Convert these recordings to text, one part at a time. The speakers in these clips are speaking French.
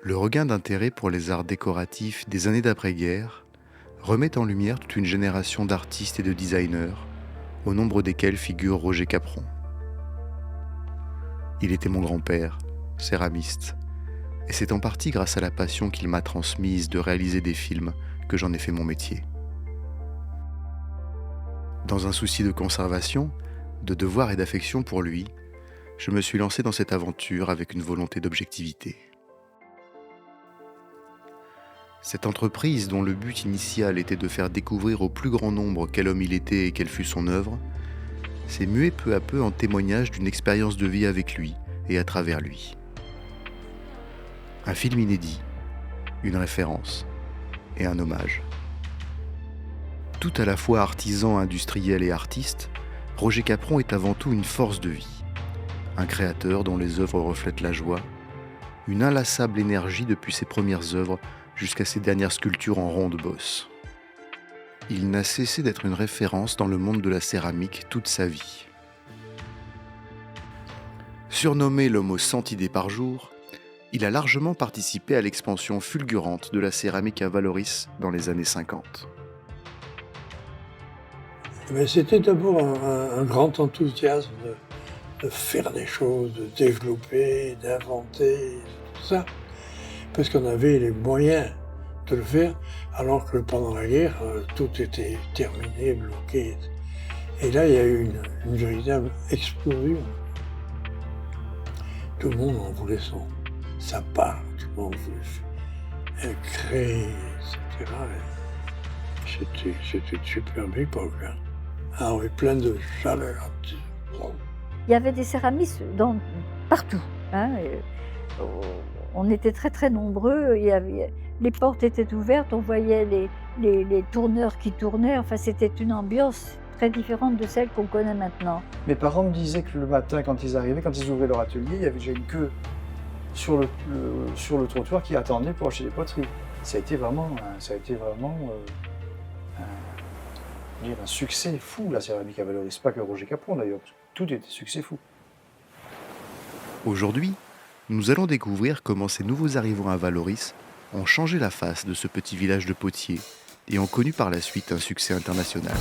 Le regain d'intérêt pour les arts décoratifs des années d'après-guerre remet en lumière toute une génération d'artistes et de designers, au nombre desquels figure Roger Capron. Il était mon grand-père, céramiste, et c'est en partie grâce à la passion qu'il m'a transmise de réaliser des films que j'en ai fait mon métier. Dans un souci de conservation, de devoir et d'affection pour lui, je me suis lancé dans cette aventure avec une volonté d'objectivité. Cette entreprise, dont le but initial était de faire découvrir au plus grand nombre quel homme il était et quelle fut son œuvre, s'est muée peu à peu en témoignage d'une expérience de vie avec lui et à travers lui. Un film inédit, une référence et un hommage. Tout à la fois artisan, industriel et artiste, Roger Capron est avant tout une force de vie. Un créateur dont les œuvres reflètent la joie, une inlassable énergie depuis ses premières œuvres jusqu'à ses dernières sculptures en ronde bosse. Il n'a cessé d'être une référence dans le monde de la céramique toute sa vie. Surnommé l'homme aux 100 idées par jour, il a largement participé à l'expansion fulgurante de la céramique à Vallauris dans les années 50. Mais c'était d'abord un grand enthousiasme de faire des choses, de développer, d'inventer, tout ça. Parce qu'on avait les moyens de le faire, alors que pendant la guerre, tout était terminé, bloqué. Et là, il y a eu une véritable explosion. Tout le monde en voulait sa part, tout le monde voulait créer, etc. C'était une superbe époque. Hein. Ah oui, plein de chaleur. Il y avait des céramistes partout. Hein, on était très très nombreux, les portes étaient ouvertes, on voyait les tourneurs qui tournaient, enfin c'était une ambiance très différente de celle qu'on connaît maintenant. Mes parents me disaient que le matin quand ils arrivaient, quand ils ouvraient leur atelier, il y avait déjà une queue sur le trottoir qui attendait pour acheter des poteries. Ça a été vraiment un succès fou, la céramique à Vallauris. Pas que Roger Capron d'ailleurs, tout était succès fou. Aujourd'hui, nous allons découvrir comment ces nouveaux arrivants à Vallauris ont changé la face de ce petit village de potiers et ont connu par la suite un succès international.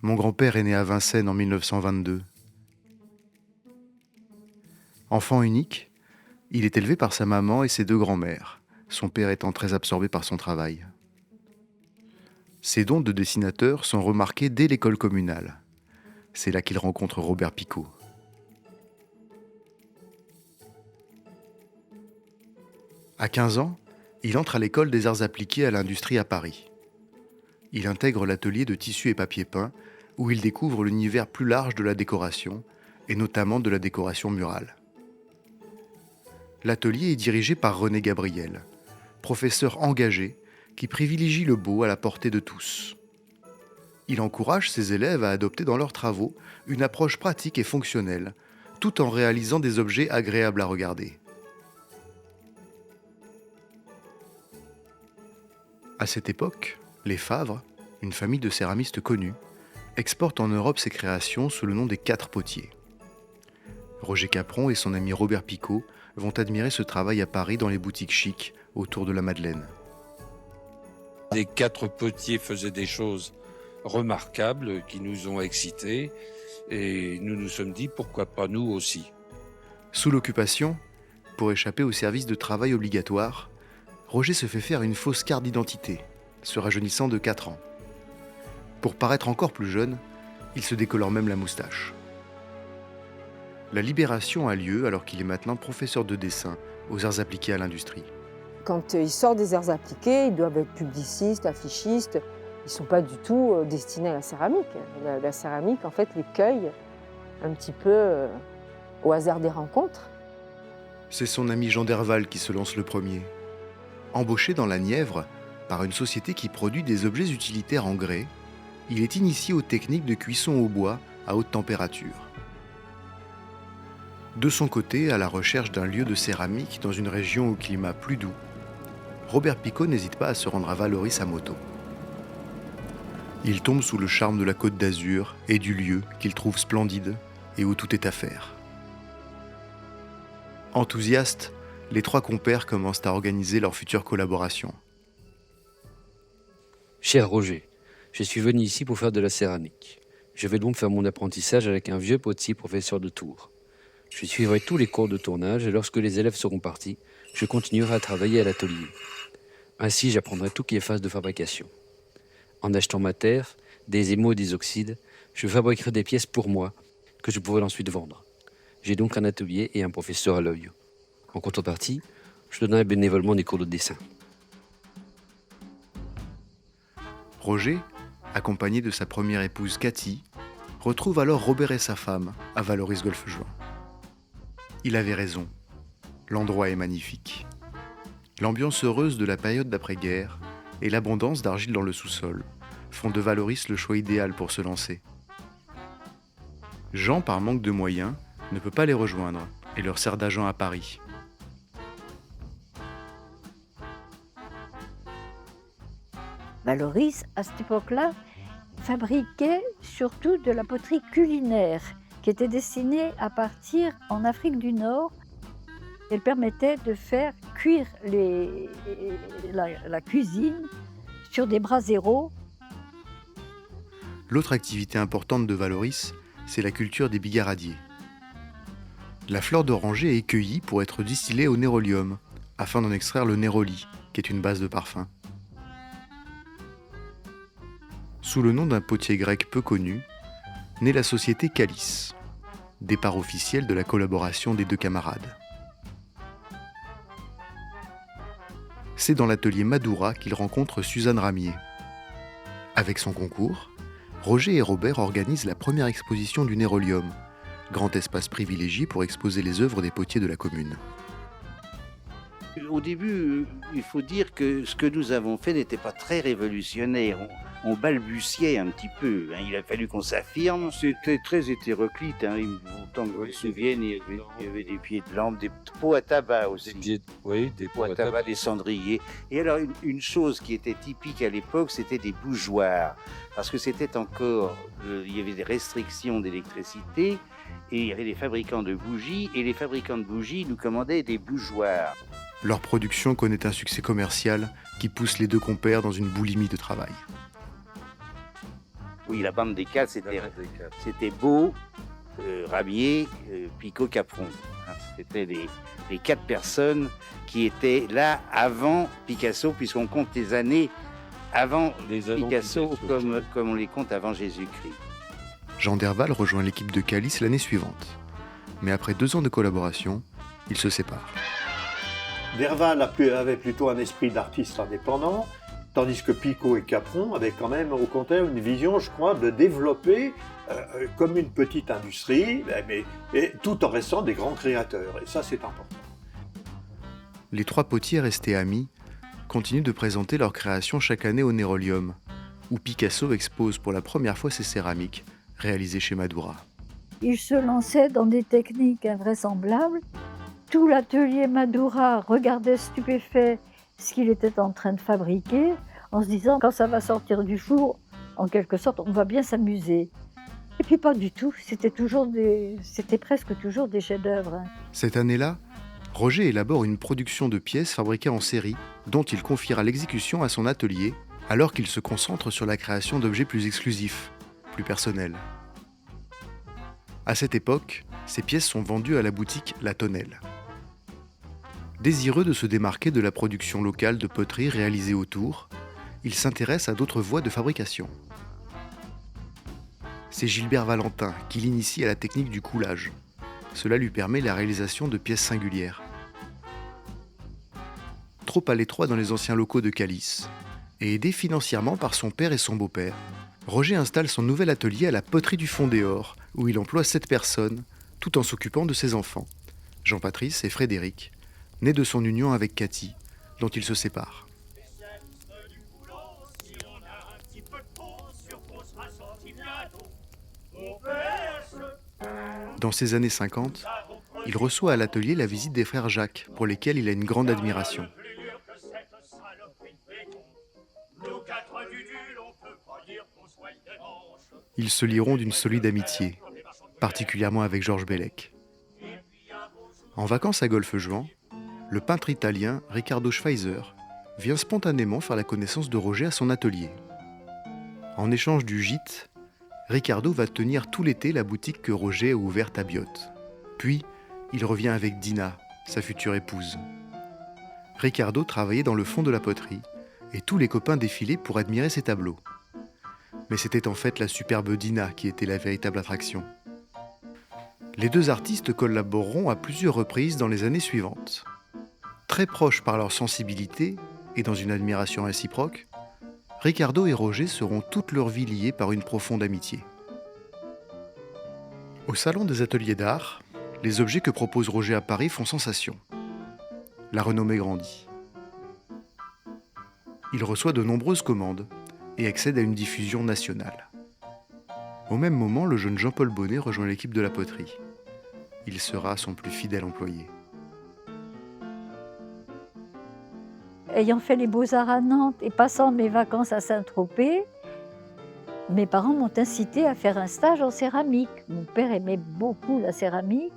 Mon grand-père est né à Vincennes en 1922. Enfant unique, il est élevé par sa maman et ses deux grands-mères, son père étant très absorbé par son travail. Ses dons de dessinateur sont remarqués dès l'école communale. C'est là qu'il rencontre Robert Picot. À 15 ans, il entre à l'école des arts appliqués à l'industrie à Paris. Il intègre l'atelier de tissu et papier peint où il découvre l'univers plus large de la décoration, et notamment de la décoration murale. L'atelier est dirigé par René Gabriel, professeur engagé qui privilégie le beau à la portée de tous. Il encourage ses élèves à adopter dans leurs travaux une approche pratique et fonctionnelle, tout en réalisant des objets agréables à regarder. À cette époque, les Favre, une famille de céramistes connus, exporte en Europe ses créations sous le nom des 4 potiers. Roger Capron et son ami Robert Picot vont admirer ce travail à Paris dans les boutiques chics autour de la Madeleine. Les 4 potiers faisaient des choses remarquables qui nous ont excités et nous nous sommes dit pourquoi pas nous aussi. Sous l'occupation, pour échapper au service de travail obligatoire, Roger se fait faire une fausse carte d'identité, se rajeunissant de 4 ans. Pour paraître encore plus jeune, il se décolore même la moustache. La libération a lieu alors qu'il est maintenant professeur de dessin aux arts appliqués à l'industrie. Quand il sort des arts appliqués, ils doivent être publicistes, affichistes. Ils ne sont pas du tout destinés à la céramique. La céramique, en fait, les cueille un petit peu au hasard des rencontres. C'est son ami Jean Derval qui se lance le premier. Embauché dans la Nièvre par une société qui produit des objets utilitaires en grès, il est initié aux techniques de cuisson au bois à haute température. De son côté, à la recherche d'un lieu de céramique dans une région au climat plus doux, Robert Picot n'hésite pas à se rendre à Vallauris à moto. Il tombe sous le charme de la Côte d'Azur et du lieu qu'il trouve splendide et où tout est à faire. Enthousiastes, les trois compères commencent à organiser leur future collaboration. Cher Roger, je suis venu ici pour faire de la céramique. Je vais donc faire mon apprentissage avec un vieux potier professeur de Tours. Je suivrai tous les cours de tournage et lorsque les élèves seront partis, je continuerai à travailler à l'atelier. Ainsi, j'apprendrai tout qui est phase de fabrication. En achetant ma terre, des émaux et des oxydes, je fabriquerai des pièces pour moi que je pourrai ensuite vendre. J'ai donc un atelier et un professeur à l'œil. En contrepartie, je donnerai bénévolement des cours de dessin. Roger, accompagné de sa première épouse Cathy, retrouve alors Robert et sa femme à Vallauris-Golfe-Juan. Il avait raison, l'endroit est magnifique. L'ambiance heureuse de la période d'après-guerre et l'abondance d'argile dans le sous-sol font de Vallauris le choix idéal pour se lancer. Jean, par manque de moyens, ne peut pas les rejoindre et leur sert d'agent à Paris. Vallauris, à cette époque-là, fabriquait surtout de la poterie culinaire qui était destinée à partir en Afrique du Nord. Elle permettait de faire cuire la cuisine sur des braseros. L'autre activité importante de Vallauris, c'est la culture des bigaradiers. La fleur d'oranger est cueillie pour être distillée au nérolium, afin d'en extraire le néroli, qui est une base de parfum. Sous le nom d'un potier grec peu connu, naît la société Calice, départ officiel de la collaboration des deux camarades. C'est dans l'atelier Madura qu'il rencontre Suzanne Ramier. Avec son concours, Roger et Robert organisent la première exposition du nérolium, grand espace privilégié pour exposer les œuvres des potiers de la commune. Au début, il faut dire que ce que nous avons fait n'était pas très révolutionnaire. On balbutiait un petit peu. Il a fallu qu'on s'affirme. C'était très hétéroclite. Autant que je me souvienne, il y avait des pieds de lampe, des pots à tabac aussi. Des Pots à tabac, des cendriers. Et alors, une chose qui était typique à l'époque, c'était des bougeoirs. Parce que c'était encore... il y avait des restrictions d'électricité et il y avait des fabricants de bougies. Et les fabricants de bougies nous commandaient des bougeoirs. Leur production connaît un succès commercial qui pousse les deux compères dans une boulimie de travail. Oui, la bande des quatre, c'était Beau, Ramier, Picot, Capron. C'était les quatre personnes qui étaient là avant Picasso, puisqu'on compte les années avant Picasso comme on les compte avant Jésus-Christ. Jean Derval rejoint l'équipe de Calice l'année suivante. Mais après 2 ans de collaboration, ils se séparent. Derval avait plutôt un esprit d'artiste indépendant, tandis que Picot et Capron avaient quand même au contraire une vision, je crois, de développer comme une petite industrie, mais tout en restant des grands créateurs. Et ça, c'est important. Les 3 potiers restés amis continuent de présenter leurs créations chaque année au Nérolium, où Picasso expose pour la première fois ses céramiques réalisées chez Madura. Il se lançait dans des techniques invraisemblables. Tout l'atelier Madura regardait stupéfait ce qu'il était en train de fabriquer, en se disant, quand ça va sortir du four, en quelque sorte, on va bien s'amuser. Et puis pas du tout, c'était presque toujours des chefs-d'œuvre. Cette année-là, Roger élabore une production de pièces fabriquées en série, dont il confiera l'exécution à son atelier, alors qu'il se concentre sur la création d'objets plus exclusifs, plus personnels. À cette époque, ces pièces sont vendues à la boutique La Tonnelle. Désireux de se démarquer de la production locale de poterie réalisée autour, il s'intéresse à d'autres voies de fabrication. C'est Gilbert Valentin qui l'initie à la technique du coulage. Cela lui permet la réalisation de pièces singulières. Trop à l'étroit dans les anciens locaux de Calice, et aidé financièrement par son père et son beau-père, Roger installe son nouvel atelier à la poterie du Fond des Ors, où il emploie 7 personnes, tout en s'occupant de ses enfants, Jean-Patrice et Frédéric, nés de son union avec Cathy, dont il se sépare. Dans ces années 50, il reçoit à l'atelier la visite des frères Jacques, pour lesquels il a une grande admiration. Ils se lieront d'une solide amitié, particulièrement avec Georges Bellec. En vacances à Golfe-Juan, le peintre italien Riccardo Schweizer vient spontanément faire la connaissance de Roger à son atelier. En échange du gîte, Riccardo va tenir tout l'été la boutique que Roger a ouverte à Biote. Puis, il revient avec Dina, sa future épouse. Riccardo travaillait dans le fond de la poterie, et tous les copains défilaient pour admirer ses tableaux. Mais c'était en fait la superbe Dina qui était la véritable attraction. Les deux artistes collaboreront à plusieurs reprises dans les années suivantes. Très proches par leur sensibilité et dans une admiration réciproque, Riccardo et Roger seront toute leur vie liés par une profonde amitié. Au Salon des ateliers d'art, les objets que propose Roger à Paris font sensation. La renommée grandit. Il reçoit de nombreuses commandes et accède à une diffusion nationale. Au même moment, le jeune Jean-Paul Bonnet rejoint l'équipe de la poterie. Il sera son plus fidèle employé. Ayant fait les Beaux-Arts à Nantes et passant mes vacances à Saint-Tropez, mes parents m'ont incité à faire un stage en céramique. Mon père aimait beaucoup la céramique.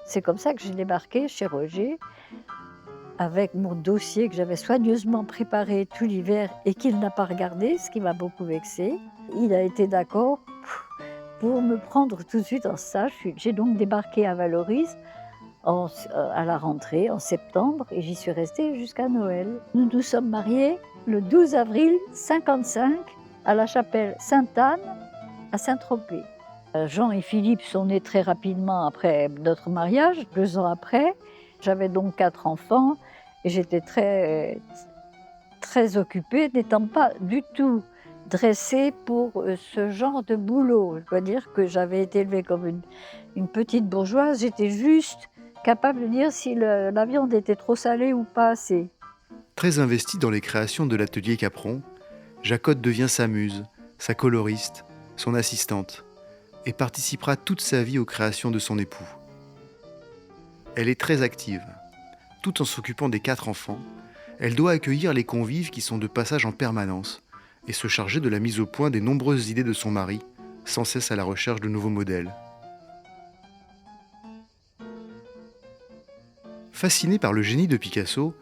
C'est comme ça que j'ai débarqué chez Roger, avec mon dossier que j'avais soigneusement préparé tout l'hiver et qu'il n'a pas regardé, ce qui m'a beaucoup vexée. Il a été d'accord pour me prendre tout de suite en stage. J'ai donc débarqué à Valoris à la rentrée en septembre et j'y suis restée jusqu'à Noël. Nous nous sommes mariés le 12 avril 1955 à la chapelle Sainte-Anne à Saint-Tropez. Jean et Philippe sont nés très rapidement après notre mariage, 2 ans après. J'avais donc 4 enfants et j'étais très, très occupée, n'étant pas du tout dressée pour ce genre de boulot. Je dois dire que j'avais été élevée comme une petite bourgeoise. J'étais juste capable de dire si la viande était trop salée ou pas assez. Très investie dans les créations de l'atelier Capron, Jacotte devient sa muse, sa coloriste, son assistante, et participera toute sa vie aux créations de son époux. Elle est très active. Tout en s'occupant des 4 enfants, elle doit accueillir les convives qui sont de passage en permanence et se charger de la mise au point des nombreuses idées de son mari, sans cesse à la recherche de nouveaux modèles. Fasciné par le génie de Picasso,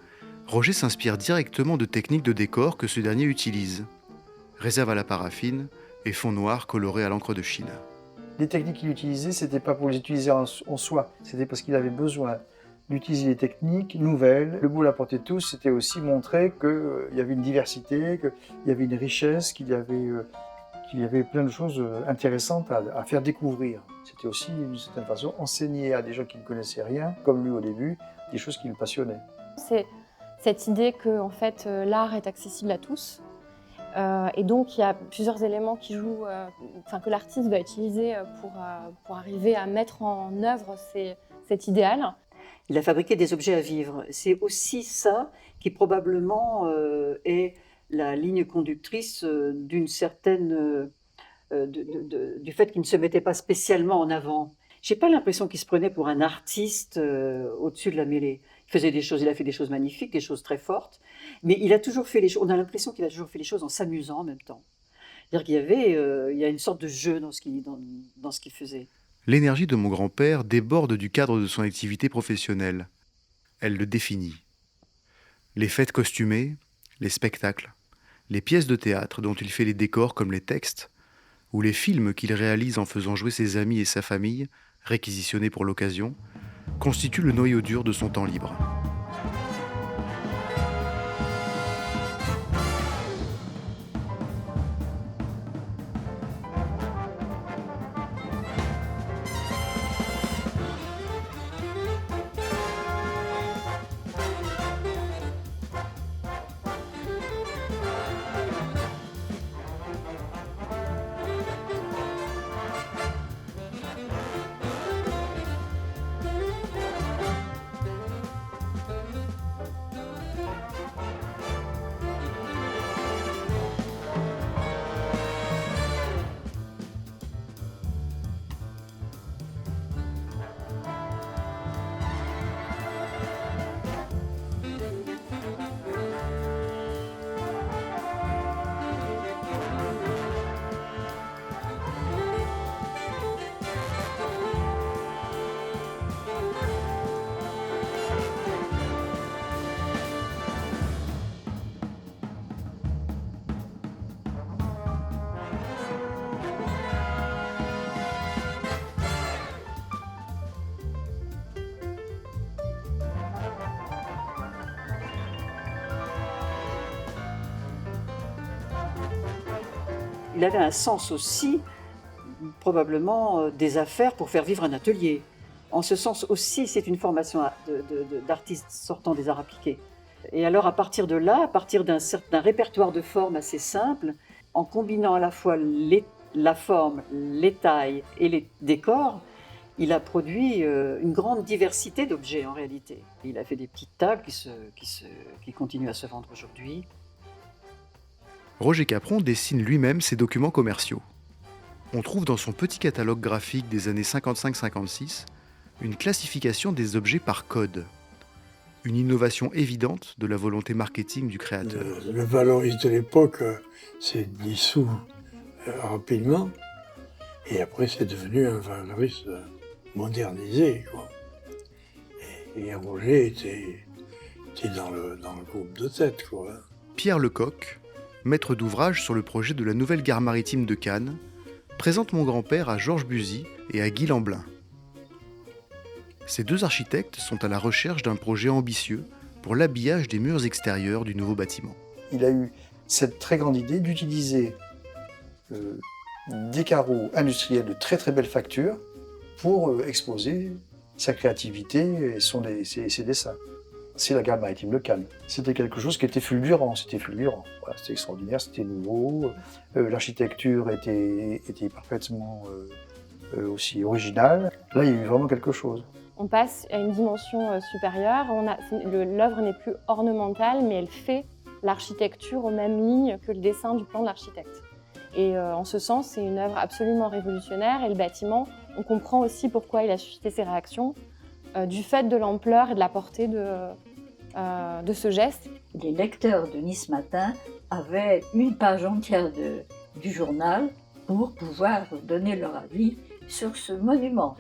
Roger s'inspire directement de techniques de décor que ce dernier utilise. Réserve à la paraffine et fond noir coloré à l'encre de Chine. Les techniques qu'il utilisait, ce n'était pas pour les utiliser en soi, c'était parce qu'il avait besoin d'utiliser des techniques nouvelles. Le bout à la portée de tous, c'était aussi montrer qu'il y avait une diversité, qu'il y avait une richesse, qu'il y avait plein de choses intéressantes à faire découvrir. C'était aussi, d'une certaine façon, enseigner à des gens qui ne connaissaient rien, comme lui au début, des choses qui le passionnaient. C'est cette idée que en fait, l'art est accessible à tous. Et donc, il y a plusieurs éléments qui jouent, que l'artiste va utiliser pour arriver à mettre en œuvre cet idéal. Il a fabriqué des objets à vivre. C'est aussi ça qui probablement est la ligne conductrice d'une certaine, du fait qu'il ne se mettait pas spécialement en avant. J'ai pas l'impression qu'il se prenait pour un artiste au-dessus de la mêlée. Il a fait des choses magnifiques, des choses très fortes, mais il a toujours fait les choses. On a l'impression qu'il a toujours fait les choses en s'amusant en même temps. C'est-à-dire qu'il y a une sorte de jeu dans ce qu'il faisait. L'énergie de mon grand-père déborde du cadre de son activité professionnelle. Elle le définit. Les fêtes costumées, les spectacles, les pièces de théâtre dont il fait les décors comme les textes, ou les films qu'il réalise en faisant jouer ses amis et sa famille, réquisitionnés pour l'occasion, constituent le noyau dur de son temps libre. il avait un sens aussi, probablement, des affaires pour faire vivre un atelier. En ce sens aussi, c'est une formation d'artistes sortant des arts appliqués. Et alors, à partir de là, à partir d'un répertoire de formes assez simple, en combinant à la fois la forme, les tailles et les décors, il a produit une grande diversité d'objets en réalité. Il a fait des petites tables qui continuent à se vendre aujourd'hui. Roger Capron dessine lui-même ses documents commerciaux. On trouve dans son petit catalogue graphique des années 55-56 une classification des objets par code. Une innovation évidente de la volonté marketing du créateur. Le valoriste de l'époque s'est dissous rapidement, et après c'est devenu un valoriste modernisé, quoi. Et Roger était dans le groupe de tête, quoi. Pierre Lecoq, maître d'ouvrage sur le projet de la nouvelle gare maritime de Cannes, présente mon grand-père à Georges Buzy et à Guy Lamblin. Ces deux architectes sont à la recherche d'un projet ambitieux pour l'habillage des murs extérieurs du nouveau bâtiment. Il a eu cette très grande idée d'utiliser des carreaux industriels de très très belle facture pour exposer sa créativité et ses dessins. C'est la gare maritime de Cannes. C'était quelque chose qui était fulgurant, Voilà, c'était extraordinaire, c'était nouveau. L'architecture était parfaitement aussi originale. Là, il y a eu vraiment quelque chose. On passe à une dimension supérieure. L'œuvre n'est plus ornementale, mais elle fait l'architecture aux mêmes lignes que le dessin du plan de l'architecte. Et en ce sens, c'est une œuvre absolument révolutionnaire. Et le bâtiment, on comprend aussi pourquoi il a suscité ces réactions, du fait de l'ampleur et de la portée de ce geste. Les lecteurs de Nice Matin avaient une page entière du journal pour pouvoir donner leur avis sur ce monument.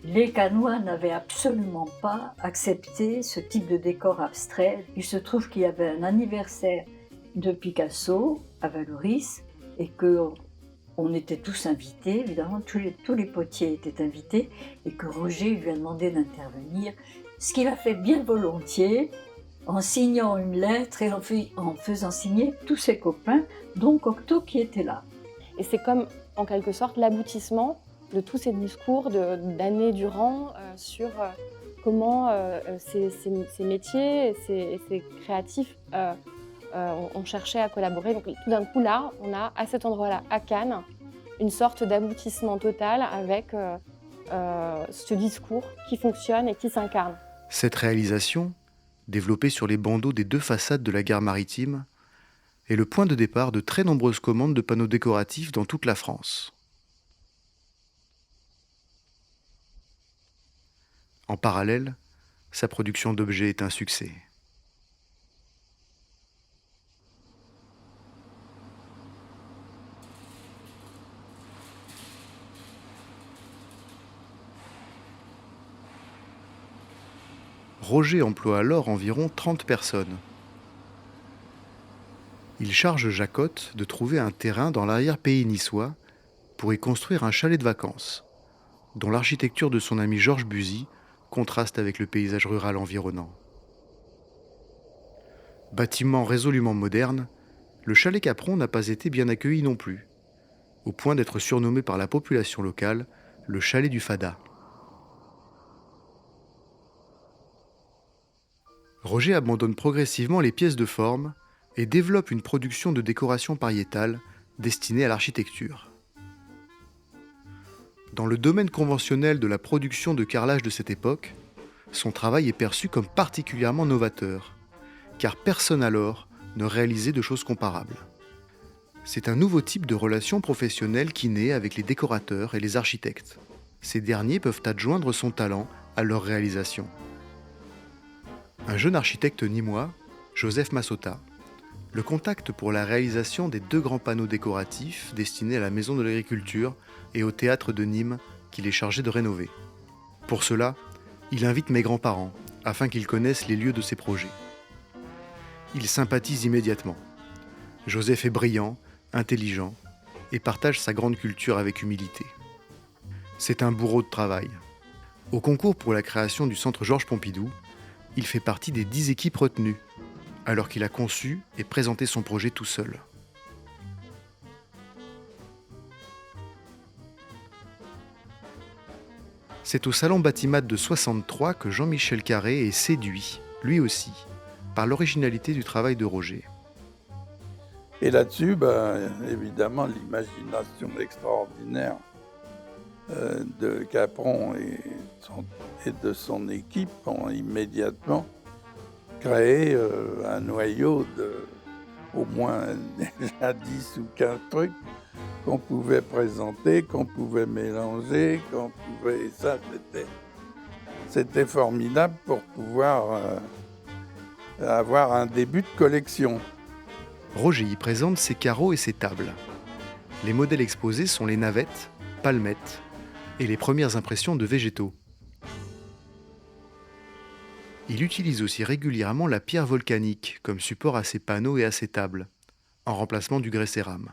Les Cannois n'avaient absolument pas accepté ce type de décor abstrait. Il se trouve qu'il y avait un anniversaire de Picasso à Valoris et qu'on était tous invités, évidemment, tous les potiers étaient invités et que Roger lui a demandé d'intervenir, ce qu'il a fait bien volontiers en signant une lettre et en faisant signer tous ses copains, dont Cocteau qui était là. Et c'est comme, en quelque sorte, l'aboutissement de tous ces discours d'années durant sur comment ces métiers et ces créatifs ont cherché à collaborer. Donc tout d'un coup, là, on a à cet endroit-là, à Cannes, une sorte d'aboutissement total avec ce discours qui fonctionne et qui s'incarne. Cette réalisation, développée sur les bandeaux des deux façades de la gare maritime, est le point de départ de très nombreuses commandes de panneaux décoratifs dans toute la France. En parallèle, sa production d'objets est un succès. Roger emploie alors environ 30 personnes. Il charge Jacotte de trouver un terrain dans l'arrière-pays niçois pour y construire un chalet de vacances, dont l'architecture de son ami Georges Buzy contraste avec le paysage rural environnant. Bâtiment résolument moderne, le chalet Capron n'a pas été bien accueilli non plus, au point d'être surnommé par la population locale le chalet du Fada. Roger abandonne progressivement les pièces de forme et développe une production de décoration pariétale destinée à l'architecture. Dans le domaine conventionnel de la production de carrelage de cette époque, son travail est perçu comme particulièrement novateur, car personne alors ne réalisait de choses comparables. C'est un nouveau type de relation professionnelle qui naît avec les décorateurs et les architectes. Ces derniers peuvent adjoindre son talent à leur réalisation. Un jeune architecte nîmois, Joseph Massota, le contacte pour la réalisation des deux grands panneaux décoratifs destinés à la Maison de l'Agriculture et au théâtre de Nîmes qu'il est chargé de rénover. Pour cela, il invite mes grands-parents afin qu'ils connaissent les lieux de ses projets. Ils sympathisent immédiatement. Joseph est brillant, intelligent et partage sa grande culture avec humilité. C'est un bourreau de travail. Au concours pour la création du Centre Georges Pompidou, il fait partie des 10 équipes retenues, alors qu'il a conçu et présenté son projet tout seul. C'est au Salon Batimat de 63 que Jean-Michel Carré est séduit, lui aussi, par l'originalité du travail de Roger. Et là-dessus, évidemment, l'imagination extraordinaire de Capron et de son équipe ont immédiatement créé un noyau de au moins déjà 10 ou 15 trucs qu'on pouvait présenter, qu'on pouvait mélanger, et ça, c'était formidable pour pouvoir avoir un début de collection. Roger y présente ses carreaux et ses tables. Les modèles exposés sont les navettes, palmettes et les premières impressions de végétaux. Il utilise aussi régulièrement la pierre volcanique comme support à ses panneaux et à ses tables, en remplacement du grès cérame.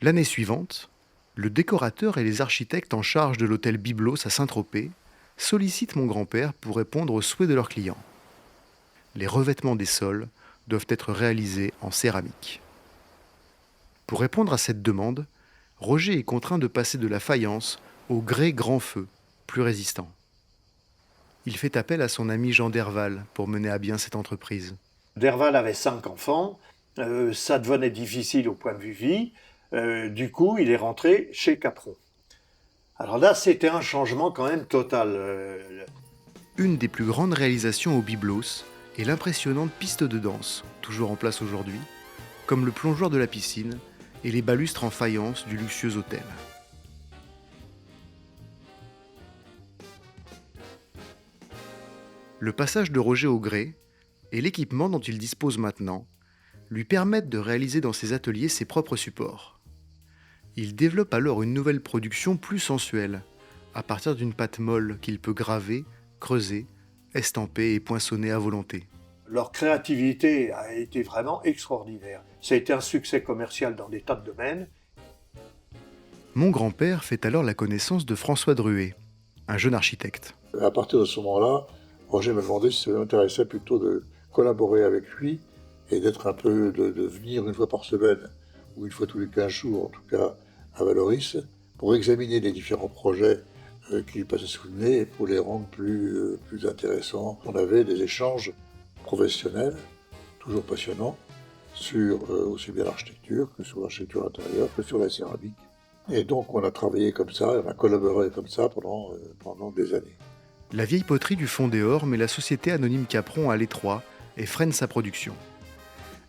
L'année suivante, le décorateur et les architectes en charge de l'hôtel Byblos à Saint-Tropez sollicitent mon grand-père pour répondre aux souhaits de leurs clients. Les revêtements des sols doivent être réalisés en céramique. Pour répondre à cette demande, Roger est contraint de passer de la faïence au grès grand feu, plus résistant. Il fait appel à son ami Jean Derval pour mener à bien cette entreprise. Derval avait 5 enfants, ça devenait difficile au point de vue vie, du coup il est rentré chez Capron. Alors là c'était un changement quand même total. Une des plus grandes réalisations au Byblos est l'impressionnante piste de danse, toujours en place aujourd'hui, comme le plongeoir de la piscine et les balustres en faïence du luxueux hôtel. Le passage de Roger au grès et l'équipement dont il dispose maintenant lui permettent de réaliser dans ses ateliers ses propres supports. Il développe alors une nouvelle production plus sensuelle, à partir d'une pâte molle qu'il peut graver, creuser, estamper et poinçonner à volonté. Leur créativité a été vraiment extraordinaire. Ça a été un succès commercial dans des tas de domaines. Mon grand-père fait alors la connaissance de François Druet, un jeune architecte. À partir de ce moment-là, Roger m'a demandé si ça m'intéressait plutôt de collaborer avec lui et d'être un peu, de venir une fois par semaine, ou une fois tous les 15 jours en tout cas, à Valoris, pour examiner les différents projets qu'il passait sous le nez et pour les rendre plus intéressants. On avait des échanges professionnels, toujours passionnants, sur aussi bien l'architecture que sur l'architecture intérieure, que sur la céramique. Et donc on a travaillé comme ça, on a collaboré comme ça pendant des années. La vieille poterie du Fond des Ors met la société anonyme Capron à l'étroit et freine sa production.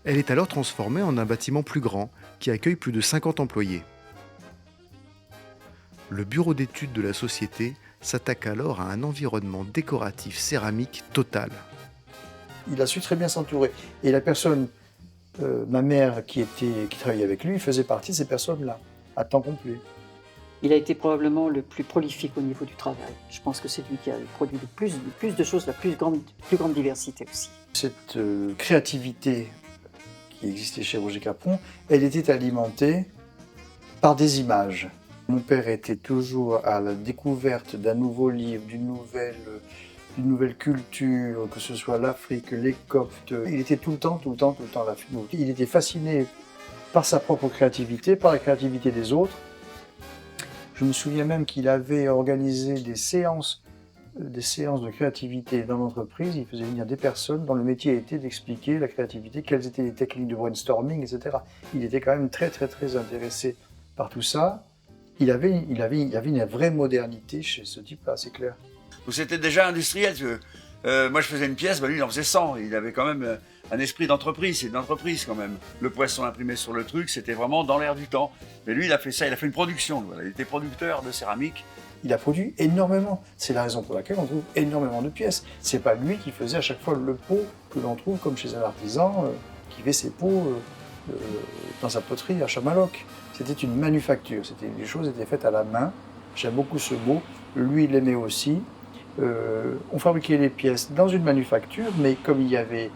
Elle est alors transformée en un bâtiment plus grand qui accueille plus de 50 employés. Le bureau d'études de la société s'attaque alors à un environnement décoratif céramique total. Il a su très bien s'entourer. Et la personne, ma mère qui travaillait avec lui, faisait partie de ces personnes-là, à temps complet. Il a été probablement le plus prolifique au niveau du travail. Je pense que c'est lui qui a produit le plus de choses, la plus grande diversité aussi. Cette créativité qui existait chez Roger Capron, elle était alimentée par des images. Mon père était toujours à la découverte d'un nouveau livre, d'une nouvelle culture, que ce soit l'Afrique, les Coptes. Il était tout le temps là. Il était fasciné par sa propre créativité, par la créativité des autres. Je me souviens même qu'il avait organisé des séances de créativité dans l'entreprise. Il faisait venir des personnes dont le métier était d'expliquer la créativité, quelles étaient les techniques de brainstorming, etc. Il était quand même très intéressé par tout ça. Il y avait une vraie modernité chez ce type-là, c'est clair. C'était déjà industriel. Moi, je faisais une pièce, lui, il en faisait 100. Il avait quand même un esprit d'entreprise. C'est une entreprise, quand même. Le poisson imprimé sur le truc, c'était vraiment dans l'air du temps. Mais lui, il a fait ça, il a fait une production. Voilà. Il était producteur de céramique. Il a produit énormément. C'est la raison pour laquelle on trouve énormément de pièces. C'est pas lui qui faisait à chaque fois le pot que l'on trouve, comme chez un artisan, qui fait ses pots dans sa poterie à Chamaloc. C'était une manufacture. Les choses étaient faites à la main. J'aime beaucoup ce mot. Lui, il l'aimait aussi. On fabriquait les pièces dans une manufacture, mais quand il y avait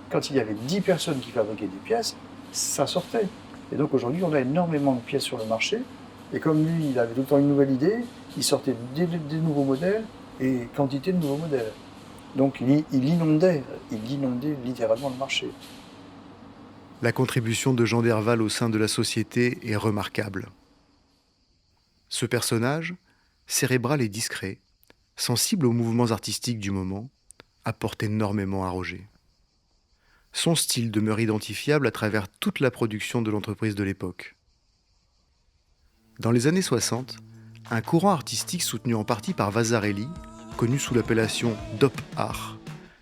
10 personnes qui fabriquaient des pièces, ça sortait. Et donc aujourd'hui, on a énormément de pièces sur le marché. Et comme lui, il avait tout le temps une nouvelle idée, il sortait des nouveaux modèles et quantité de nouveaux modèles. Donc il inondait littéralement le marché. La contribution de Jean Derval au sein de la société est remarquable. Ce personnage, cérébral et discret, sensible aux mouvements artistiques du moment, apporte énormément à Roger. Son style demeure identifiable à travers toute la production de l'entreprise de l'époque. Dans les années 60, un courant artistique soutenu en partie par Vasarely, connu sous l'appellation Dop Art,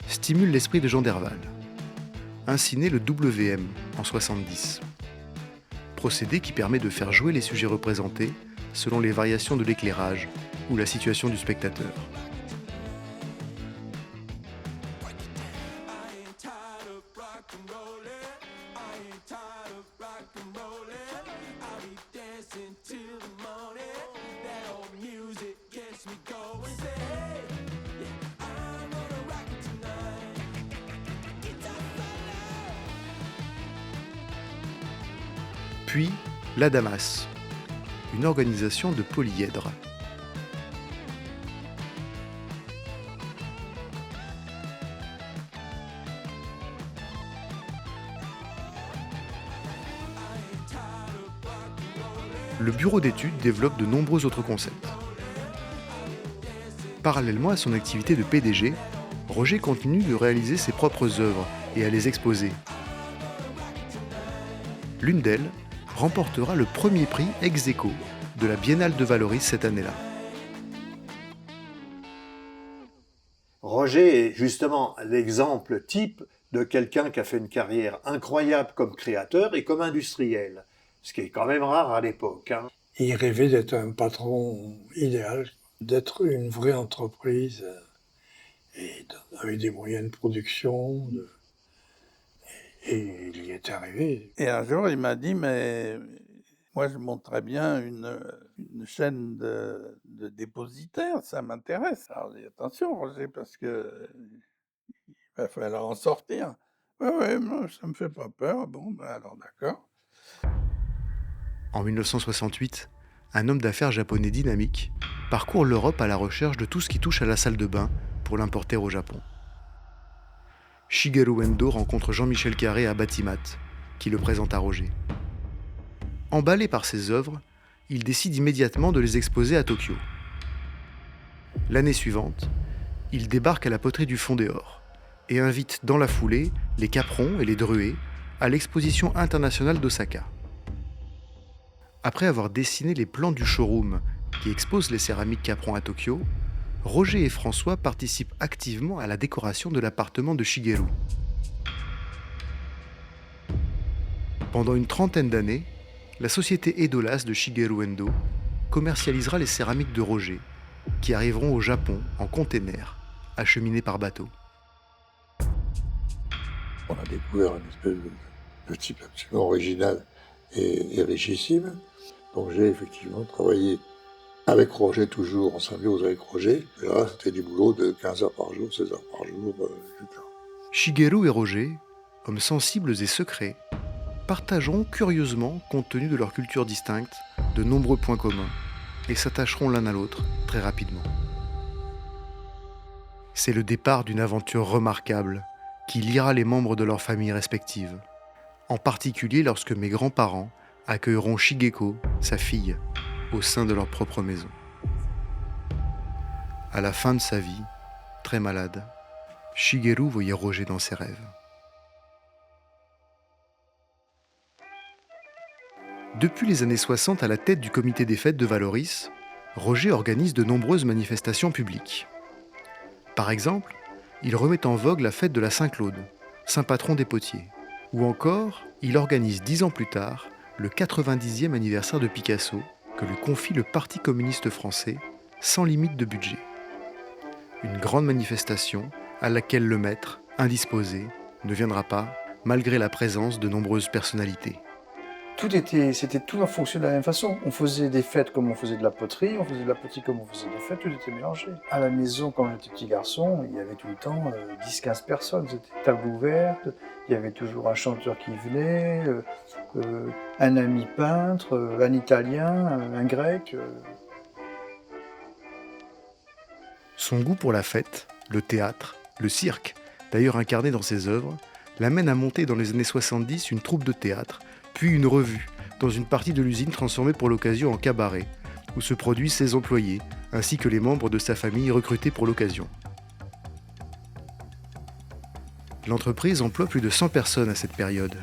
stimule l'esprit de Jean Derval. Ainsi naît le WM en 70. Procédé qui permet de faire jouer les sujets représentés selon les variations de l'éclairage ou la situation du spectateur. Puis, la Damas, une organisation de polyèdres. Le bureau d'études développe de nombreux autres concepts. Parallèlement à son activité de PDG, Roger continue de réaliser ses propres œuvres et à les exposer. L'une d'elles remportera le premier prix ex aequo de la Biennale de Vallauris cette année-là. Roger est justement l'exemple type de quelqu'un qui a fait une carrière incroyable comme créateur et comme industriel, ce qui est quand même rare à l'époque. Il rêvait d'être un patron idéal, d'être une vraie entreprise et avec des moyens de production. Et il y est arrivé. Et un jour, il m'a dit, mais moi, je monterais bien une chaîne de dépositaires, ça m'intéresse. Alors, j'ai dit, attention, Roger, parce que il va falloir en sortir. Ouais, moi, ça me fait pas peur. Bon, ben alors d'accord. En 1968, un homme d'affaires japonais dynamique parcourt l'Europe à la recherche de tout ce qui touche à la salle de bain pour l'importer au Japon. Shigeru Endo rencontre Jean-Michel Carré à Batimat, qui le présente à Roger. Emballé par ses œuvres, il décide immédiatement de les exposer à Tokyo. L'année suivante, il débarque à la poterie du Fondéor et invite dans la foulée les Caperon et les Druet à l'exposition internationale d'Osaka. Après avoir dessiné les plans du showroom qui expose les céramiques Caperon à Tokyo, Roger et François participent activement à la décoration de l'appartement de Shigeru. Pendant une trentaine d'années, la société Edolas de Shigeru Endo commercialisera les céramiques de Roger, qui arriveront au Japon en containers, acheminés par bateau. On a découvert une espèce de type absolument original et richissime. Donc j'ai effectivement travaillé avec Roger, toujours en symbiose avec Roger. Et là, c'était du boulot de 15 heures par jour, 16 heures par jour, etc. Shigeru et Roger, hommes sensibles et secrets, partageront curieusement, compte tenu de leur culture distincte, de nombreux points communs et s'attacheront l'un à l'autre très rapidement. C'est le départ d'une aventure remarquable qui liera les membres de leurs familles respectives, en particulier lorsque mes grands-parents accueilleront Shigeko, sa fille, au sein de leur propre maison. À la fin de sa vie, très malade, Shigeru voyait Roger dans ses rêves. Depuis les années 60 à la tête du comité des fêtes de Vallauris, Roger organise de nombreuses manifestations publiques. Par exemple, il remet en vogue la fête de la Saint-Claude, saint patron des potiers. Ou encore, il organise 10 ans plus tard le 90e anniversaire de Picasso, que lui confie le Parti communiste français, sans limite de budget. Une grande manifestation à laquelle le maître, indisposé, ne viendra pas, malgré la présence de nombreuses personnalités. C'était tout en fonction de la même façon. On faisait des fêtes comme on faisait de la poterie, on faisait de la poterie comme on faisait des fêtes, tout était mélangé. À la maison, quand j'étais petit garçon, il y avait tout le temps 10-15 personnes, c'était table ouverte, il y avait toujours un chanteur qui venait, un ami peintre, un italien, un grec. Son goût pour la fête, le théâtre, le cirque, d'ailleurs incarné dans ses œuvres, l'amène à monter dans les années 70 une troupe de théâtre, puis une revue, dans une partie de l'usine transformée pour l'occasion en cabaret, où se produisent ses employés, ainsi que les membres de sa famille recrutés pour l'occasion. L'entreprise emploie plus de 100 personnes à cette période.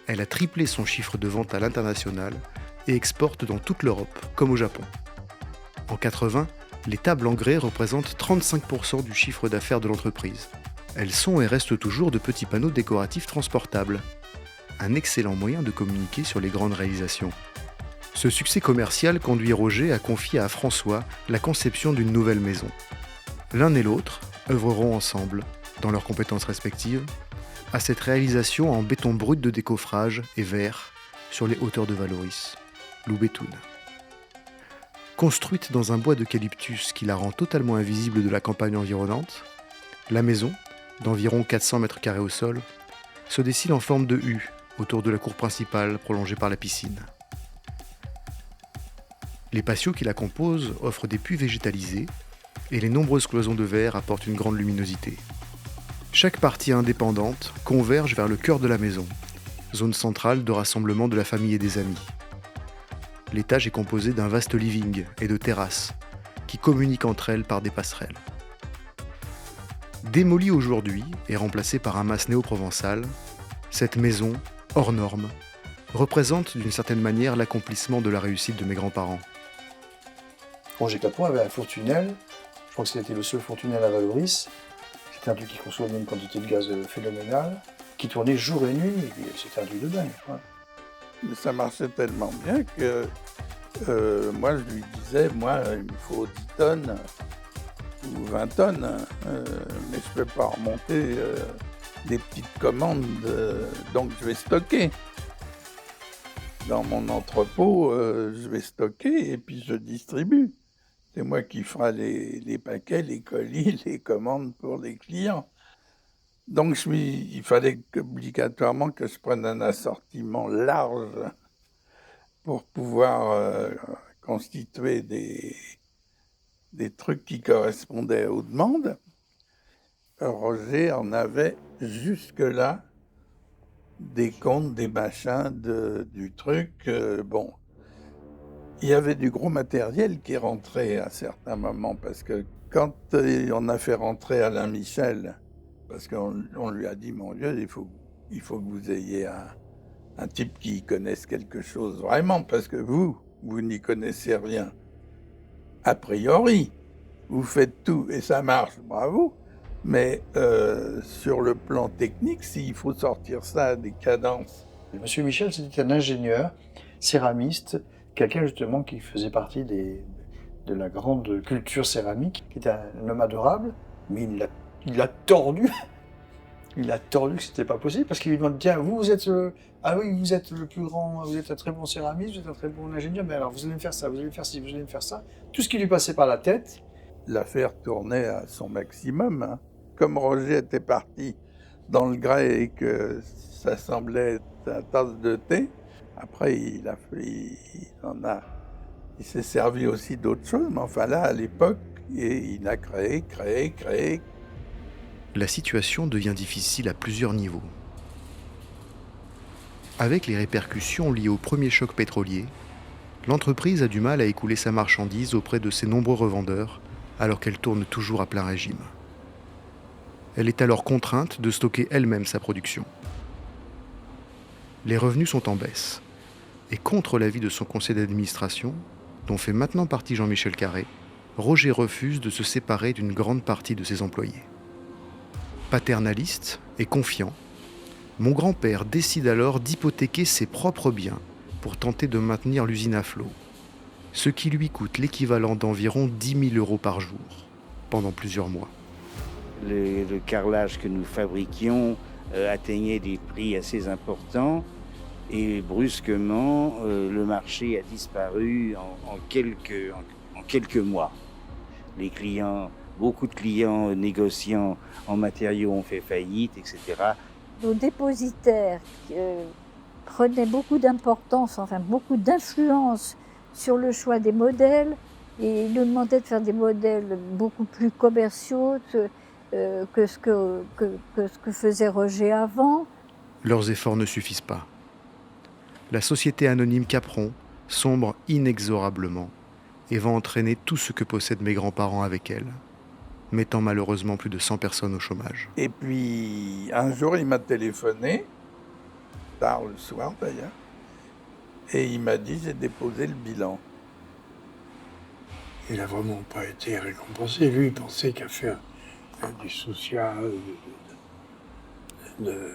Elle a triplé son chiffre de vente à l'international et exporte dans toute l'Europe, comme au Japon. En 80, les tables en grès représentent 35% du chiffre d'affaires de l'entreprise. Elles sont et restent toujours de petits panneaux décoratifs transportables. Un excellent moyen de communiquer sur les grandes réalisations. Ce succès commercial conduit Roger à confier à François la conception d'une nouvelle maison. L'un et l'autre œuvreront ensemble, dans leurs compétences respectives, à cette réalisation en béton brut de décoffrage et verre sur les hauteurs de Valoris, Loubetoun. Construite dans un bois d'eucalyptus qui la rend totalement invisible de la campagne environnante, la maison, d'environ 400 mètres carrés au sol, se dessine en forme de U autour de la cour principale prolongée par la piscine. Les patios qui la composent offrent des puits végétalisés et les nombreuses cloisons de verre apportent une grande luminosité. Chaque partie indépendante converge vers le cœur de la maison, zone centrale de rassemblement de la famille et des amis. L'étage est composé d'un vaste living et de terrasses qui communiquent entre elles par des passerelles. Démolie aujourd'hui et remplacée par un mas néo-provençal, cette maison, hors norme, représente d'une certaine manière l'accomplissement de la réussite de mes grands-parents. Roger Capron avait un fourtunnel, je crois que c'était le seul fourtunnel à Valoris. C'était un truc qui consommait une quantité de gaz phénoménale, qui tournait jour et nuit, et c'était un truc de dingue. Ouais. Mais ça marchait tellement bien que moi je lui disais, moi il me faut 10 tonnes ou 20 tonnes, mais je ne peux pas remonter des petites commandes, donc je vais stocker. Dans mon entrepôt, je vais stocker et puis je distribue. C'est moi qui ferai les paquets, les colis, les commandes pour les clients. Donc il fallait obligatoirement que je prenne un assortiment large pour pouvoir constituer des trucs qui correspondaient aux demandes. Roger en avait jusque-là des comptes, des machins, du truc. Bon, il y avait du gros matériel qui rentrait à certains moments, parce que quand on a fait rentrer Alain Michel, parce qu'on lui a dit, mon Dieu, il faut que vous ayez un type qui connaisse quelque chose vraiment, parce que vous n'y connaissez rien. A priori, vous faites tout et ça marche, bravo. Mais sur le plan technique, s'il faut sortir ça à des cadences. Monsieur Michel, c'était un ingénieur, céramiste, quelqu'un justement qui faisait partie de la grande culture céramique, qui était un homme adorable, mais il a tordu. Il a tordu que c'était pas possible, parce qu'il lui demande, tiens, vous êtes vous êtes le plus grand, vous êtes un très bon céramiste, vous êtes un très bon ingénieur, mais alors vous allez me faire ça, vous allez me faire ci, vous allez me faire ça. Tout ce qui lui passait par la tête. L'affaire tournait à son maximum, hein. Comme Roger était parti dans le grès et que ça semblait être une tasse de thé, après il s'est servi aussi d'autres choses, mais enfin là, à l'époque, il a créé. La situation devient difficile à plusieurs niveaux. Avec les répercussions liées au premier choc pétrolier, l'entreprise a du mal à écouler sa marchandise auprès de ses nombreux revendeurs, alors qu'elle tourne toujours à plein régime. Elle est alors contrainte de stocker elle-même sa production. Les revenus sont en baisse, et contre l'avis de son conseil d'administration, dont fait maintenant partie Jean-Michel Carré, Roger refuse de se séparer d'une grande partie de ses employés. Paternaliste et confiant, mon grand-père décide alors d'hypothéquer ses propres biens pour tenter de maintenir l'usine à flot, ce qui lui coûte l'équivalent d'environ 10 000 € par jour, pendant plusieurs mois. Le carrelage que nous fabriquions atteignait des prix assez importants et brusquement, le marché a disparu en quelques mois. Les clients, beaucoup de clients négociants en matériaux ont fait faillite, etc. Nos dépositaires prenaient beaucoup d'importance, enfin beaucoup d'influence sur le choix des modèles, et ils nous demandaient de faire des modèles beaucoup plus commerciaux que ce que faisait Roger avant. Leurs efforts ne suffisent pas. La société anonyme Capron sombre inexorablement et va entraîner tout ce que possèdent mes grands-parents avec elle, mettant malheureusement plus de 100 personnes au chômage. Et puis, un jour, il m'a téléphoné, tard le soir d'ailleurs, et il m'a dit, j'ai déposé le bilan. Il n'a vraiment pas été récompensé. Lui, il pensait qu'à faire du social, de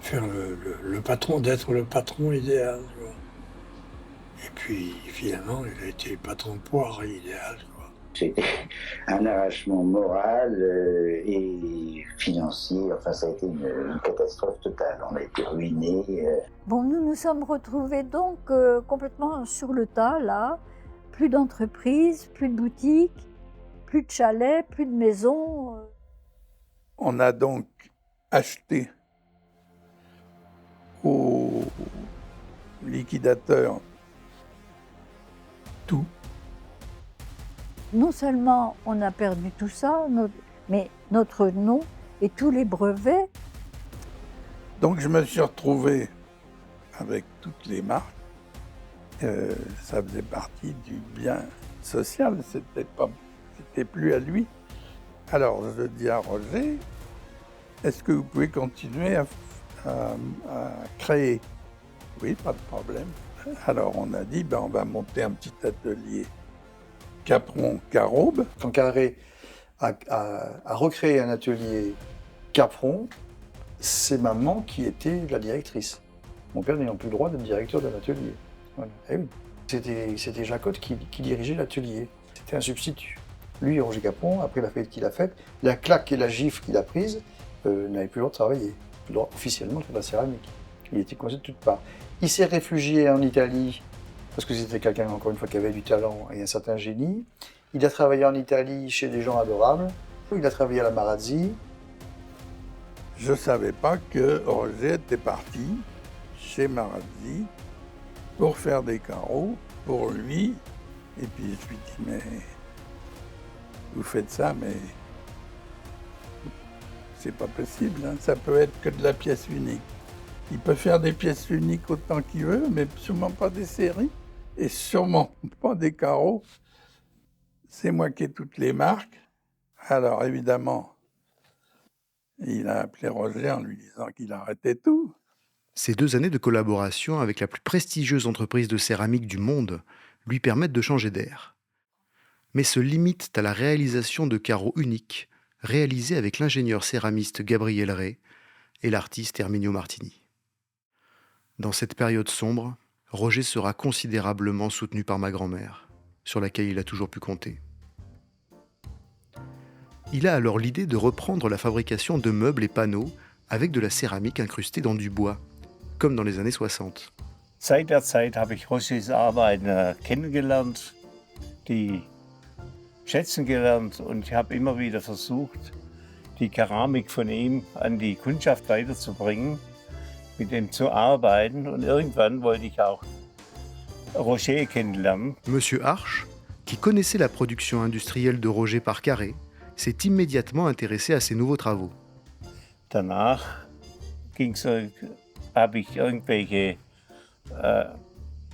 faire le patron, d'être le patron idéal. Quoi. Et puis, finalement, il a été le patron poire idéal. C'était un arrachement moral et financier. Enfin, ça a été une catastrophe totale. On a été ruinés. Bon, nous nous sommes retrouvés donc complètement sur le tas, là. Plus d'entreprises, plus de boutiques, plus de chalets, plus de maisons. On a donc acheté aux liquidateurs tout. Non seulement on a perdu tout ça, mais notre nom et tous les brevets. Donc je me suis retrouvé avec toutes les marques. Ça faisait partie du bien social, c'était plus à lui. Alors je dis à Roger, est-ce que vous pouvez continuer à créer? Oui, pas de problème. Alors on a dit, on va monter un petit atelier Capron-Caroube. Quand Carré a recréé un atelier Capron, c'est maman qui était la directrice. Mon père n'ayant plus le droit d'être directeur d'un atelier. Voilà. Et oui. C'était Jacotte qui dirigeait l'atelier. C'était un substitut. Lui, Roger Capron, après la fête qu'il a faite, la claque et la gifle qu'il a prise, n'avait plus le droit de travailler. Plus le droit officiellement de faire de la céramique. Il était coincé de toutes parts. Il s'est réfugié en Italie, parce que c'était quelqu'un, encore une fois, qui avait du talent et un certain génie. Il a travaillé en Italie chez des gens adorables. Il a travaillé à la Marazzi. Je ne savais pas que Roger était parti chez Marazzi pour faire des carreaux pour lui. Et puis je lui dis, mais vous faites ça, mais c'est pas possible, hein. Ça peut être que de la pièce unique. Il peut faire des pièces uniques autant qu'il veut, mais sûrement pas des séries et sûrement pas des carreaux. C'est moi qui ai toutes les marques. Alors évidemment, il a appelé Roger en lui disant qu'il arrêtait tout. Ces 2 années de collaboration avec la plus prestigieuse entreprise de céramique du monde lui permettent de changer d'air. Mais se limitent à la réalisation de carreaux uniques, réalisés avec l'ingénieur céramiste Gabriel Rey et l'artiste Erminio Martini. Dans cette période sombre, Roger sera considérablement soutenu par ma grand-mère, sur laquelle il a toujours pu compter. Il a alors l'idée de reprendre la fabrication de meubles et panneaux avec de la céramique incrustée dans du bois, comme dans les années 60. Seit der Zeit habe ich Rogers Arbeiten kennengelernt, die schätzen gelernt und ich habe immer wieder versucht, die Keramik von ihm an die Kundschaft weiterzubringen, mit ihm zu arbeiten und irgendwann wollte ich auch Roger kennenlernen. Monsieur Arche, qui connaissait la production industrielle de Roger par Carré, s'est immédiatement intéressé à ses nouveaux travaux. Danach habe ich irgendwelche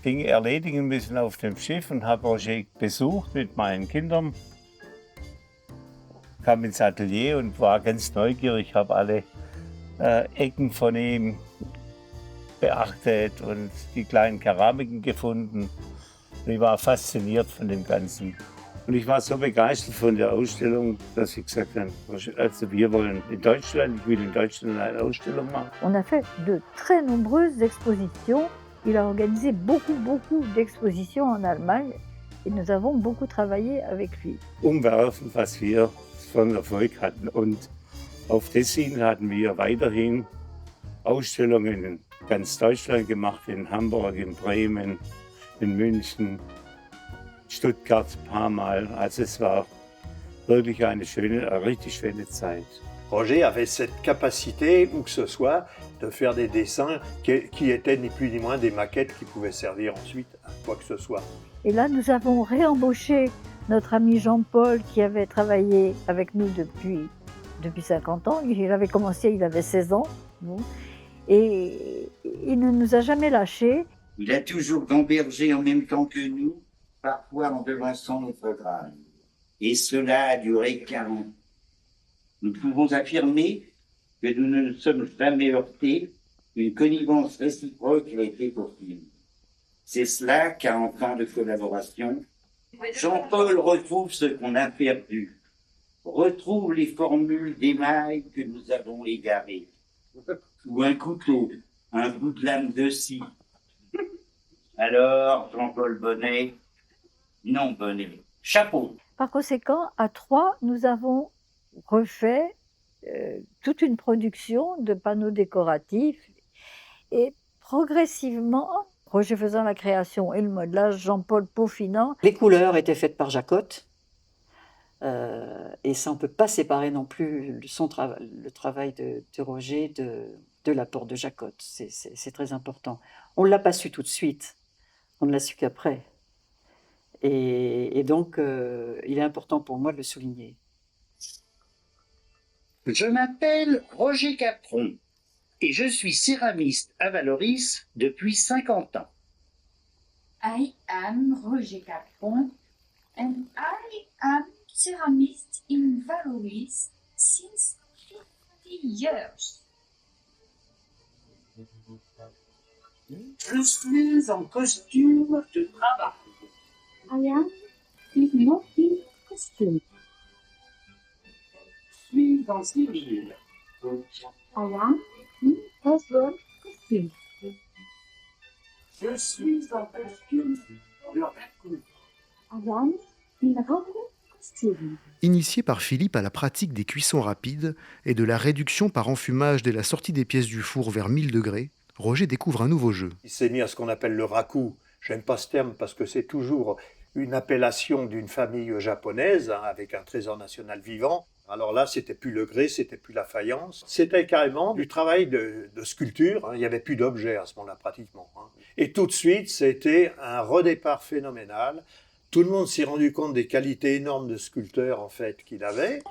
Dinge erledigen müssen auf dem Schiff und habe Roger besucht mit meinen Kindern. Kam ins Atelier und war ganz neugierig, habe alle Ecken von ihm beachtet und die kleinen Keramiken gefunden. Und ich war fasziniert von dem Ganzen. Und ich war so begeistert von der Ausstellung, dass ich gesagt habe, also wir wollen in Deutschland, ich will in Deutschland eine Ausstellung machen. On a fait de très nombreuses expositions. Il a organisé beaucoup d'expositions en Allemagne et nous avons beaucoup travaillé avec lui. Umwerfend, was wir von Erfolg hatten. Und auf Tessin hatten wir weiterhin Ausstellungen in ganz Deutschland gemacht, in Hamburg, in Bremen, in München, Stuttgart ein paar Mal. Also es war wirklich eine richtig schöne Zeit. Roger avait cette capacité, où que ce soit, de faire des dessins qui étaient ni plus ni moins des maquettes qui pouvaient servir ensuite à quoi que ce soit. Et là, nous avons réembauché notre ami Jean-Paul qui avait travaillé avec nous depuis 50 ans. Il avait commencé, il avait 16 ans. Et il ne nous a jamais lâchés. Il a toujours gambergé en même temps que nous, parfois en devançant notre grave. Et cela a duré 40 ans. Nous pouvons affirmer que nous ne nous sommes jamais heurtés, une connivence réciproque a été poursuivie. C'est cela, 40 ans de collaboration. Jean-Paul retrouve ce qu'on a perdu, retrouve les formules d'émail que nous avons égarées, ou un couteau, un bout de lame de scie. Alors, Jean-Paul Bonnet, non Bonnet, chapeau. Par conséquent, à Troyes, nous avons refait toute une production de panneaux décoratifs et progressivement, Roger faisant la création et le modelage, Jean-Paul peaufinant. Les couleurs étaient faites par Jacotte, et ça on ne peut pas séparer non plus le travail de Roger de l'apport de Jacotte. C'est très important. On ne l'a pas su tout de suite, on ne l'a su qu'après. Et donc, il est important pour moi de le souligner. Je m'appelle Roger Capron et je suis céramiste à Valoris depuis 50 ans. I am Roger Capron and I am ceramist in Valoris since 50 years. Je suis en costume de travail. I am in working costume. Je suis en civil. I am in casual costume. Je suis en costume de raccoon. I am in raccoon costume. Initié par Philippe à la pratique des cuissons rapides et de la réduction par enfumage dès la sortie des pièces du four vers 1000 degrés, Roger découvre un nouveau jeu. Il s'est mis à ce qu'on appelle le raku. J'aime pas ce terme parce que c'est toujours une appellation d'une famille japonaise, hein, avec un trésor national vivant. Alors là, c'était plus le grès, c'était plus la faïence. C'était carrément du travail de sculpture. Hein. Il n'y avait plus d'objets à ce moment-là pratiquement. Hein. Et tout de suite, c'était un redépart phénoménal. Tout le monde s'est rendu compte des qualités énormes de sculpteur en fait qu'il avait.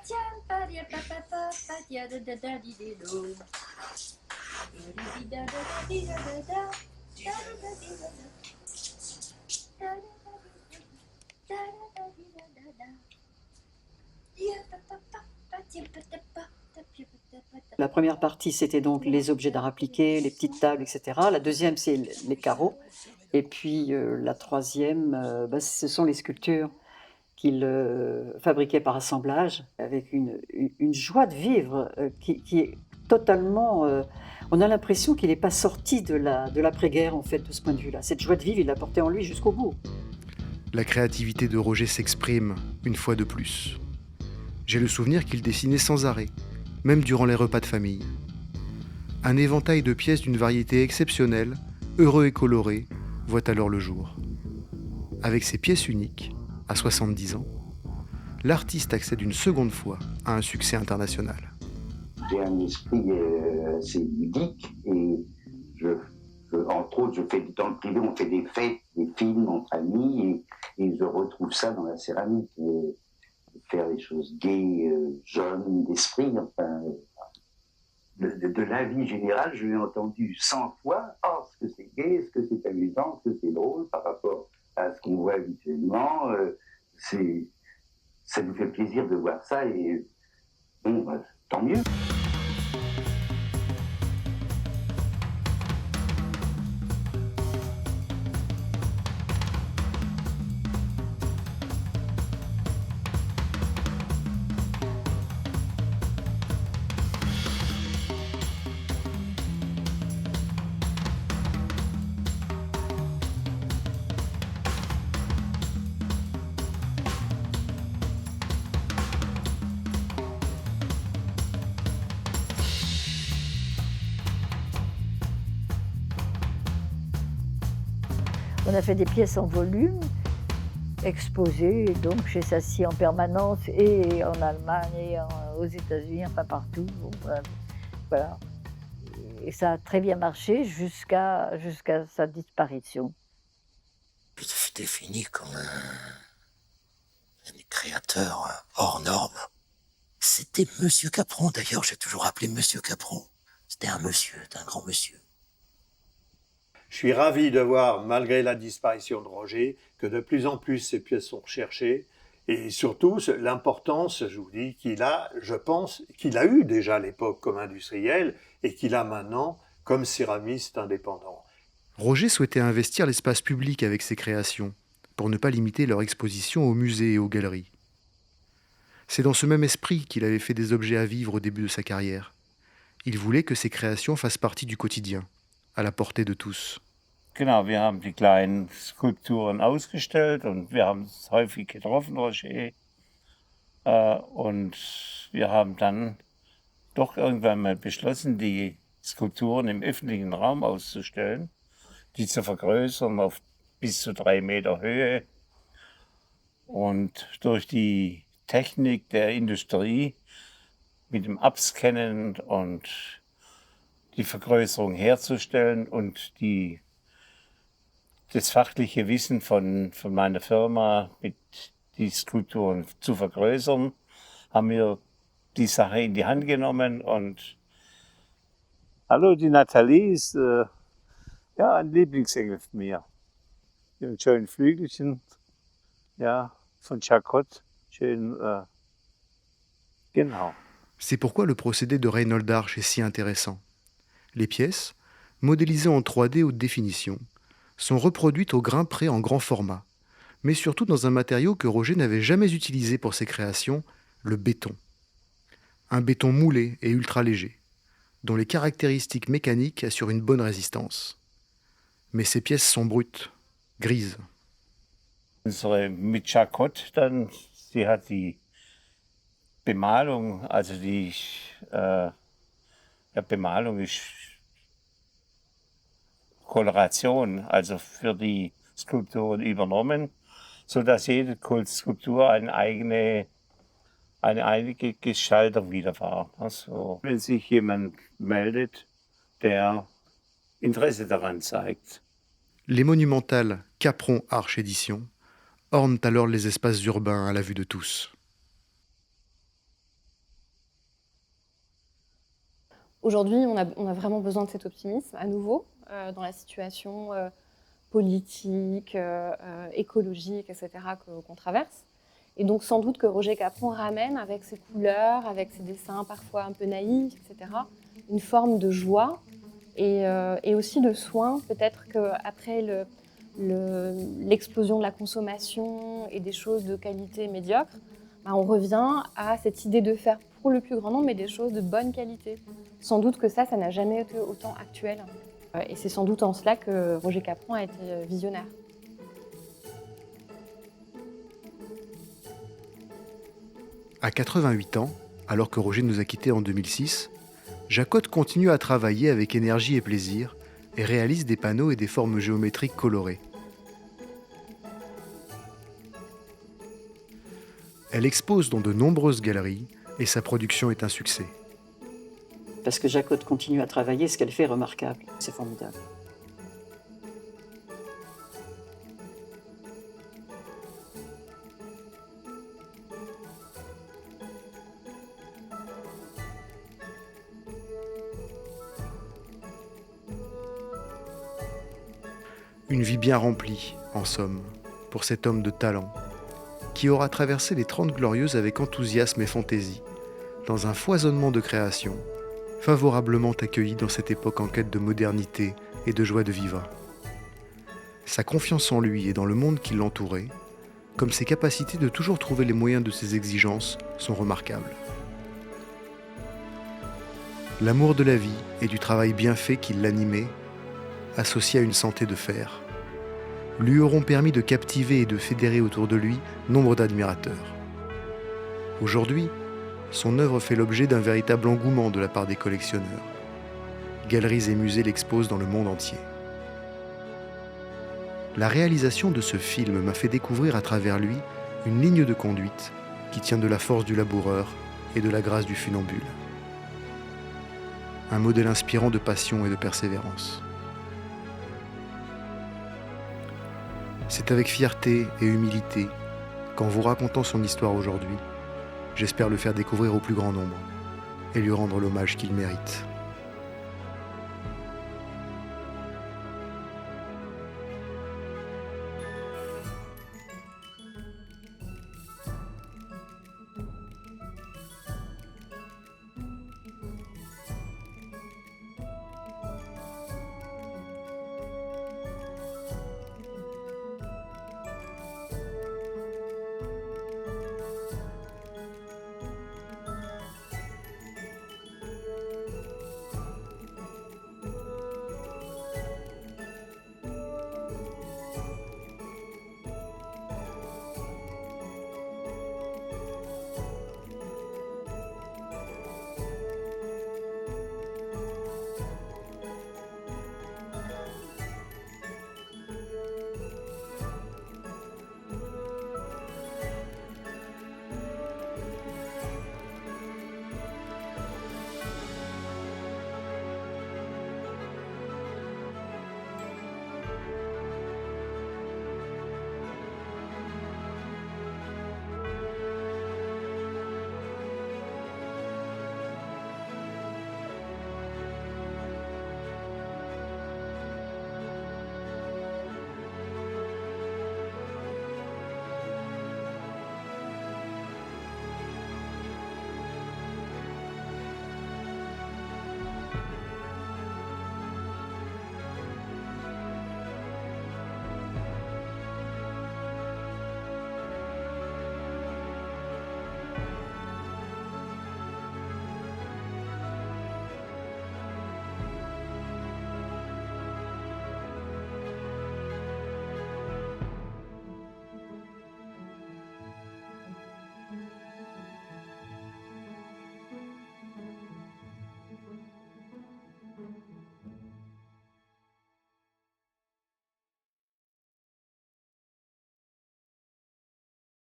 La première partie, c'était donc les objets d'art appliqué, les petites tables, etc. La deuxième, c'est les carreaux. Et puis la troisième, ce sont les sculptures qu'il fabriquait par assemblage, avec une joie de vivre qui est totalement... on a l'impression qu'il n'est pas sorti de l'après-guerre, en fait, de ce point de vue-là. Cette joie de vivre, il l'a portée en lui jusqu'au bout. La créativité de Roger s'exprime une fois de plus. J'ai le souvenir qu'il dessinait sans arrêt, même durant les repas de famille. Un éventail de pièces d'une variété exceptionnelle, heureux et colorés, voit alors le jour. Avec ses pièces uniques, à 70 ans, l'artiste accède une seconde fois à un succès international. J'ai un esprit assez ludique et entre autres, dans le privé, on fait des fêtes, des films entre amis et je retrouve ça dans la céramique. Faire des choses gaies, jeunes, d'esprit, enfin, de la vie générale, je l'ai entendu 100 fois. Oh, ce que c'est gai, ce que c'est amusant, ce que c'est drôle par rapport à ce qu'on voit habituellement. Ça nous fait plaisir de voir ça et bon, tant mieux. On a fait des pièces en volume, exposées donc chez Sassy en permanence, et en Allemagne, et aux États-Unis, enfin partout. Bon, voilà. Et ça a très bien marché jusqu'à sa disparition. Je te définis comme un créateur hors norme. C'était Monsieur Capron, d'ailleurs, j'ai toujours appelé Monsieur Capron. C'était un monsieur, un grand monsieur. Je suis ravi de voir, malgré la disparition de Roger, que de plus en plus ces pièces sont recherchées. Et surtout, l'importance, je vous dis, qu'il a, je pense, qu'il a eu déjà à l'époque comme industriel et qu'il a maintenant comme céramiste indépendant. Roger souhaitait investir l'espace public avec ses créations, pour ne pas limiter leur exposition aux musées et aux galeries. C'est dans ce même esprit qu'il avait fait des objets à vivre au début de sa carrière. Il voulait que ses créations fassent partie du quotidien, à la portée de tous. Genau, wir haben die kleinen Skulpturen ausgestellt und wir haben es häufig getroffen, Roger. Und wir haben dann doch irgendwann mal beschlossen, die Skulpturen im öffentlichen Raum auszustellen, die zu vergrößern auf bis zu 3 Meter Höhe. Und durch die Technik der Industrie mit dem Abscannen und die Vergrößerung herzustellen und das fachliche Wissen von meiner Firma mit die Skulpturen zu vergrößern, haben wir die Sache in die Hand genommen und hallo, die Nathalie ist ja ein Lieblingsengel von mir. Mit schönen Flügelchen, ja, von Jacquot, schön, genau. C'est pourquoi le procédé de Reinhold Arch est si intéressant. Les pièces, modélisées en 3D haute définition, sont reproduites au grain près en grand format, mais surtout dans un matériau que Roger n'avait jamais utilisé pour ses créations, le béton. Un béton moulé et ultra léger, dont les caractéristiques mécaniques assurent une bonne résistance. Mais ces pièces sont brutes, grises. Unsere mit Jacquot dann, sie hat die Bemalung, also die Bemalung ist Koloration, also für die Skulpturen übernommen, sodass jede Skulptur eine eigene Gestaltung wieder war. Also, wenn sich jemand meldet, der Interesse daran zeigt. Les monumentales Capron Arch Éditions ornent alors les espaces urbains à la vue de tous. Aujourd'hui, on a vraiment besoin de cet optimisme à nouveau dans la situation politique, écologique, etc. qu'on traverse. Et donc sans doute que Roger Capron ramène avec ses couleurs, avec ses dessins parfois un peu naïfs, etc., une forme de joie et aussi de soin. Peut-être qu'après l'explosion de la consommation et des choses de qualité médiocre, on revient à cette idée de faire pour le plus grand nombre, mais des choses de bonne qualité. Sans doute que ça n'a jamais été autant actuel. Et c'est sans doute en cela que Roger Capron a été visionnaire. À 88 ans, alors que Roger nous a quittés en 2006, Jacquot continue à travailler avec énergie et plaisir et réalise des panneaux et des formes géométriques colorées. Elle expose dans de nombreuses galeries et sa production est un succès. Parce que Jacquot continue à travailler, ce qu'elle fait est remarquable, c'est formidable. Une vie bien remplie, en somme, pour cet homme de talent, qui aura traversé les 30 Glorieuses avec enthousiasme et fantaisie, dans un foisonnement de créations, favorablement accueilli dans cette époque en quête de modernité et de joie de vivre. Sa confiance en lui et dans le monde qui l'entourait, comme ses capacités de toujours trouver les moyens de ses exigences, sont remarquables. L'amour de la vie et du travail bien fait qui l'animait, associé à une santé de fer, lui auront permis de captiver et de fédérer autour de lui nombre d'admirateurs. Aujourd'hui, son œuvre fait l'objet d'un véritable engouement de la part des collectionneurs. Galeries et musées l'exposent dans le monde entier. La réalisation de ce film m'a fait découvrir à travers lui une ligne de conduite qui tient de la force du laboureur et de la grâce du funambule. Un modèle inspirant de passion et de persévérance. C'est avec fierté et humilité qu'en vous racontant son histoire aujourd'hui, j'espère le faire découvrir au plus grand nombre et lui rendre l'hommage qu'il mérite.